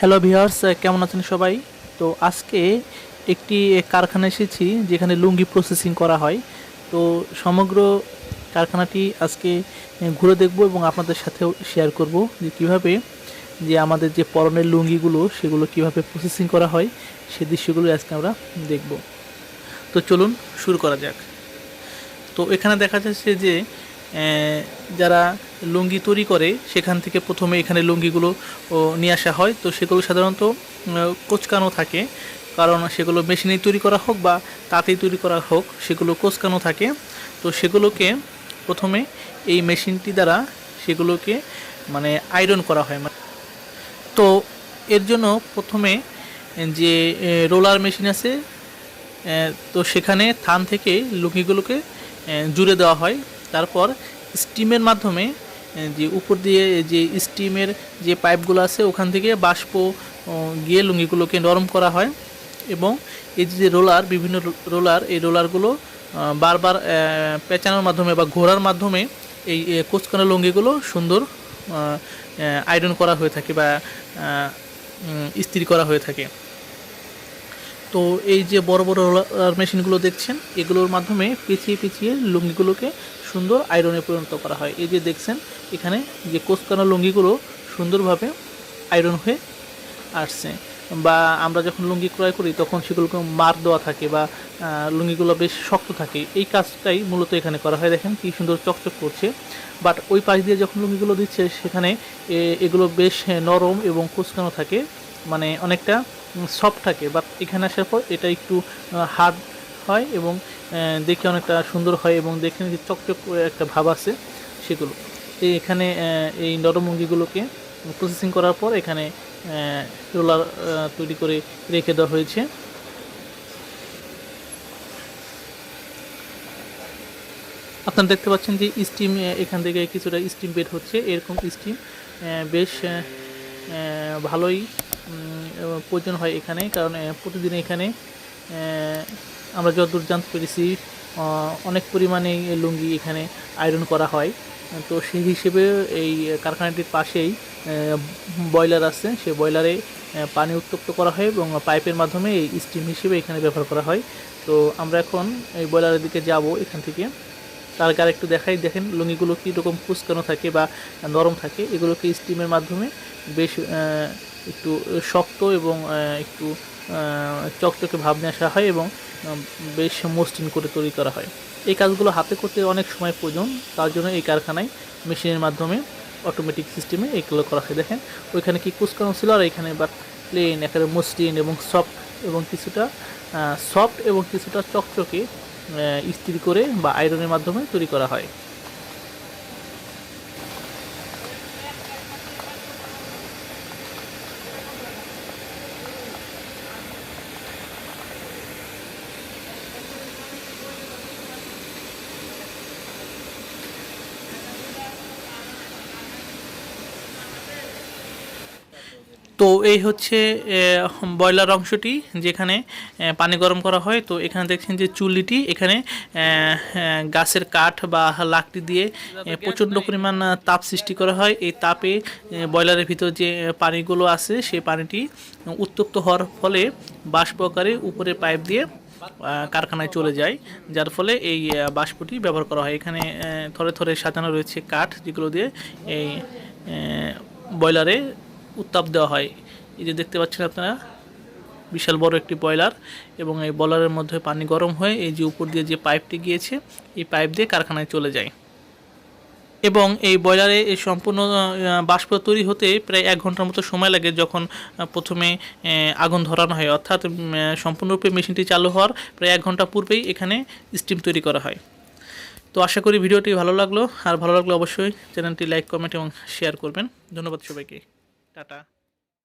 Hello viewers, কেমন আছেন সবাই? তো আজকে একটি কারখানায় এসেছি যেখানে লুঙ্গি প্রসেসিং করা হয়। তো সমগ্র কারখানাটি আজকে ঘুরে দেখব এবং আপনাদের সাথেও শেয়ার করব যে কীভাবে যে আমাদের যে পরনের লুঙ্গিগুলো সেগুলো কিভাবে প্রসেসিং করা হয়, সেই দৃশ্যগুলো আজকে আমরা দেখব। তো চলুন শুরু করা যাক। তো এখানে দেখা যাচ্ছে যে যারা লুঙ্গি তৈরি করে সেখান থেকে প্রথমে এখানে লুঙ্গিগুলো নিয়ে আসা হয়। তো সেগুলো সাধারণত কোঁচকানো থাকে, কারণ সেগুলো মেশিনেই তৈরি করা হোক বা তাঁতেই তৈরি করা হোক, সেগুলো কোঁচকানো থাকে। তো সেগুলোকে প্রথমে এই মেশিনটি দ্বারা সেগুলোকে মানে আয়রন করা হয়। তো এর জন্য প্রথমে যে রোলার মেশিন আছে, তো সেখানে থান থেকে লুঙ্গিগুলোকে জুড়ে দেওয়া হয়। তারপর স্টিমের মাধ্যমে যে উপর দিয়ে যে স্টিমের যে পাইপগুলো আছে ওখান থেকে বাষ্প গিয়ে লুঙ্গিগুলোকে নরম করা হয়। এবং এই যে রোলার, বিভিন্ন রোলার, এই রোলারগুলো বারবার পেঁচানোর মাধ্যমে বা ঘোরার মাধ্যমে এই কোঁচকানো লুঙ্গিগুলো সুন্দর আয়রন করা হয়ে থাকে বা ইস্ত্রি করা হয়ে থাকে। তো এই যে বড় বড় রোলার মেশিনগুলো দেখছেন, এগুলোর মাধ্যমে পেঁচিয়ে পেঁচিয়ে লুঙ্গিগুলোকে সুন্দর আয়রনে পরিণত করা হয়। এই যে দেখছেন এখানে যে কোঁচকানো লুঙ্গিগুলো সুন্দরভাবে আয়রন হয়ে আসছে। বা আমরা যখন লুঙ্গি ক্রয় করি তখন সেগুলোকে মার দেওয়া থাকে বা লুঙ্গিগুলো বেশ শক্ত থাকে। এই কাজটাই মূলত এখানে করা হয়। দেখেন কী সুন্দর চকচক করছে। বাট ওই পাশ দিয়ে যখন লুঙ্গিগুলো দিচ্ছে সেখানে এগুলো বেশ নরম এবং কোঁচকানো থাকে, মানে অনেকটা সফট থাকে। বাট এখানে আসার পর এটা একটু হার্ড হয় এবং দেখে অনেকটা সুন্দর হয় এবং দেখে যে চকচক করে একটা ভাব আছে সেগুলো। এখানে এই নরম লুঙ্গিগুলোকে প্রসেসিং করার পর এখানে রোলার তৈরি করে রেখে দেওয়া হয়েছে। আপনারা দেখতে পাচ্ছেন যে স্টিম এখান থেকে কিছুটা স্টিম বের হচ্ছে। এরকম স্টিম বেশ ভালোই প্রয়োজন হয় এখানে, কারণ প্রতিদিন এখানে আমরা যতদূর জানতে পেরেছি অনেক পরিমাণে লুঙ্গি এখানে আয়রন করা হয়। তো সেই হিসেবে এই কারখানাটির পাশেই বয়লার আছে, সেই বয়লারে পানি উত্তপ্ত করা হয় এবং পাইপের মাধ্যমে এই স্টিম হিসেবে এখানে ব্যবহার করা হয়। তো আমরা এখন এই বয়লারের দিকে যাব এখান থেকে। তার আগে একটু দেখাই, দেখেন লুঙ্গিগুলো কীরকম কুঁচকানো থাকে বা নরম থাকে। এগুলোকে স্টিমের মাধ্যমে বেশ একটু শক্ত এবং একটু চকচকে ভাব নিয়ে আসা হয় এবং বেশ মসৃণ করে তৈরি করা হয়। এই কাজগুলো হাতে করতে অনেক সময় প্রয়োজন, তার জন্য এই কারখানায় মেশিনের মাধ্যমে অটোমেটিক সিস্টেমে এগুলো করা হয়। দেখেন ওইখানে কি কুঁচকানো ছিল, আর এখানে বাট প্লেন একেবারে মসৃণ এবং সফট এবং কিছুটা চকচকে ইস্ত্রি করে বা আয়রনের মাধ্যমে তৈরি করা হয়। তো এই হচ্ছে বয়লার অংশটি, যেখানে পানি গরম করা হয়। তো এখানে দেখছেন যে চুল্লিটি, এখানে গাছের কাঠ বা লাকড়ি দিয়ে প্রচণ্ড পরিমাণ তাপ সৃষ্টি করা হয়। এই তাপে বয়লারের ভিতর যে পানিগুলো আছে সেই পানিটি উত্তপ্ত হওয়ার ফলে বাষ্প আকারে উপরে পাইপ দিয়ে কারখানায় চলে যায়, যার ফলে এই বাষ্পটি ব্যবহার করা হয়। এখানে থরে থরে সাজানো রয়েছে কাঠ, যেগুলো দিয়ে এই বয়লারে উত্তাপ দেওয়া হয়। এই যে দেখতে পাচ্ছেন আপনারা বিশাল বড় একটি বয়লার, এবং এই বয়লারের মধ্যে পানি গরম হয়ে এই যে উপর দিয়ে যে পাইপটি গিয়েছে এই পাইপ দিয়ে কারখানায় চলে যায়। এবং এই বয়লারে এই সম্পূর্ণ বাষ্প তৈরি হতে প্রায় 1 ঘন্টার মতো সময় লাগে, যখন প্রথমে আগুন ধরানো হয়। অর্থাৎ সম্পূর্ণরূপে মেশিনটি চালু হওয়ার প্রায় 1 ঘন্টা পূর্বেই এখানে স্টিম তৈরি করা হয়। তো আশা করি ভিডিওটি ভালো লাগলো, আর ভালো লাগলে অবশ্যই চ্যানেলটি লাইক, কমেন্ট এবং শেয়ার করবেন। ধন্যবাদ সবাইকে। টাটা।